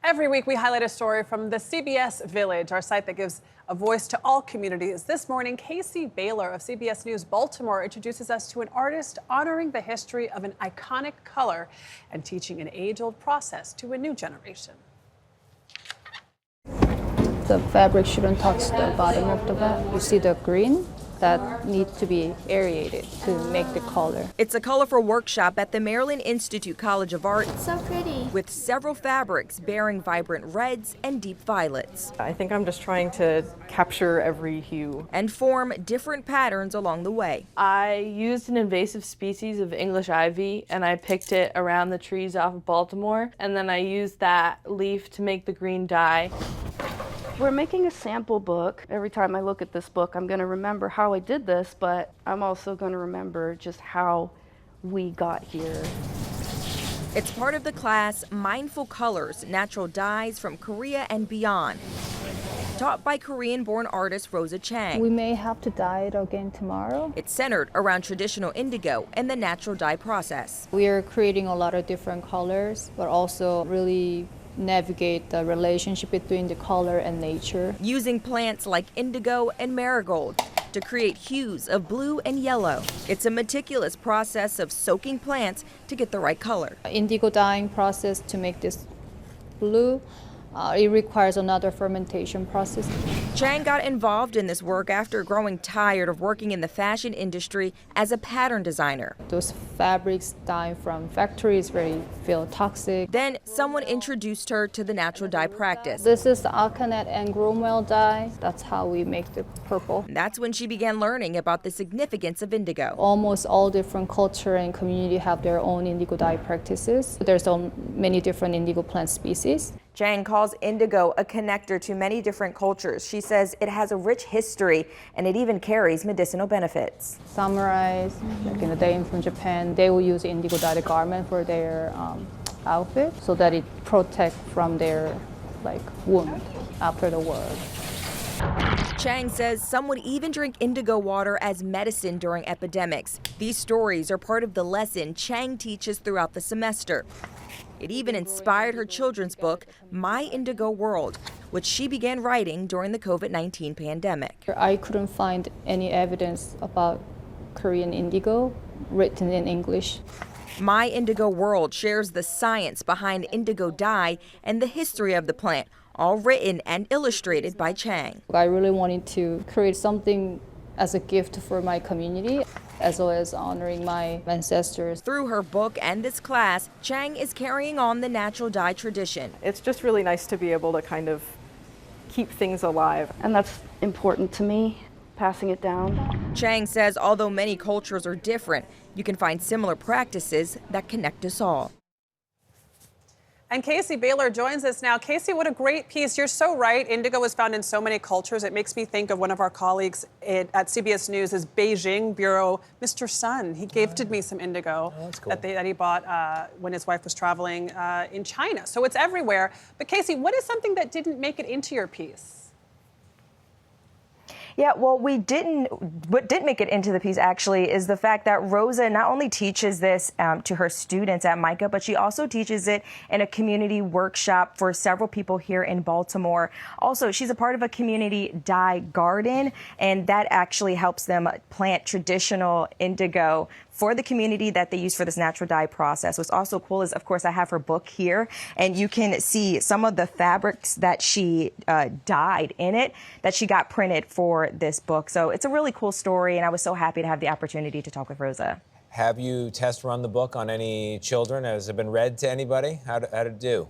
Every week we highlight a story from the CBS Village, our site that gives a voice to all communities. This morning, Kaicey Baylor of CBS News Baltimore introduces us to an artist honoring the history of an iconic color and teaching an age-old process to a new generation. The fabric shouldn't touch the bottom of the bag. You see the green? That needs to be aerated to make the color. It's a colorful workshop at the Maryland Institute College of Art. So pretty. With several fabrics bearing vibrant reds and deep violets. I think I'm just trying to capture every hue. And form different patterns along the way. I used an invasive species of English ivy and I picked it around the trees off of Baltimore. And then I used that leaf to make the green dye. We're making a sample book. Every time I look at this book, I'm going to remember how I did this, but I'm also going to remember just how we got here. It's part of the class Mindful Colors, Natural Dyes from Korea and Beyond, taught by Korean-born artist Rosa Chang. We may have to dye it again tomorrow. It's centered around traditional indigo and the natural dye process. We are creating a lot of different colors, but also really navigate the relationship between the color and nature. Using plants like indigo and marigold to create hues of blue and yellow. It's a meticulous process of soaking plants to get the right color. Indigo dyeing process to make this blue, it requires another fermentation process. Chang got involved in this work after growing tired of working in the fashion industry as a pattern designer. Those fabrics dyed from factories feel toxic. Then someone introduced her to the natural dye practice. This is the Alkanet and Gromwell dye. That's how we make the purple. That's when she began learning about the significance of indigo. Almost all different culture and community have their own indigo dye practices. There's so many different indigo plant species. Chang calls indigo a connector to many different cultures. She says it has a rich history and it even carries medicinal benefits. Samurais, like in the day from Japan, they will use indigo dyed garment for their outfit so that it protects from their wound after the war. Chang says some would even drink indigo water as medicine during epidemics. These stories are part of the lesson Chang teaches throughout the semester. It even inspired her children's book, My Indigo World, which she began writing during the COVID-19 pandemic. I couldn't find any evidence about Korean indigo written in English. My Indigo World shares the science behind indigo dye and the history of the plant, all written and illustrated by Chang. I really wanted to create something as a gift for my community, as well as honoring my ancestors. Through her book and this class, Chang is carrying on the natural dye tradition. It's just really nice to be able to kind of keep things alive. And that's important to me, passing it down. Chang says although many cultures are different, you can find similar practices that connect us all. And Kaicey Baylor joins us now. Kaicey, what a great piece. You're so right. Indigo is found in so many cultures. It makes me think of one of our colleagues at CBS News' Beijing bureau, Mr. Sun. He gifted me some indigo that he bought when his wife was traveling in China. So it's everywhere. But Kaicey, what is something that didn't make it into your piece? Yeah, well, what didn't make it into the piece actually is the fact that Rosa not only teaches this to her students at MICA, but she also teaches it in a community workshop for several people here in Baltimore. Also, she's a part of a community dye garden, and that actually helps them plant traditional indigo for the community that they use for this natural dye process. What's also cool is, of course, I have her book here, and you can see some of the fabrics that she dyed in it that she got printed for this book. So it's a really cool story, and I was so happy to have the opportunity to talk with Rosa. Have you test run the book on any children? Has it been read to anybody? How did it do?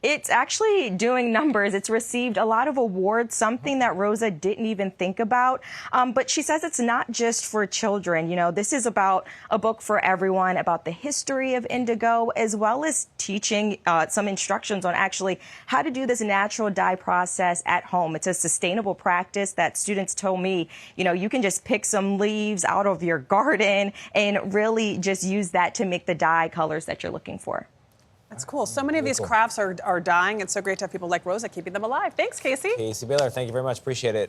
It's actually doing numbers. It's received a lot of awards, something that Rosa didn't even think about. But she says it's not just for children. You know, this is about a book for everyone, about the history of indigo, as well as teaching some instructions on actually how to do this natural dye process at home. It's a sustainable practice that students told me, you know, you can just pick some leaves out of your garden and really just use that to make the dye colors that you're looking for. That's cool. So many of these crafts are dying. It's so great to have people like Rosa keeping them alive. Thanks, Kaicey. Kaicey Baylor, thank you very much. Appreciate it.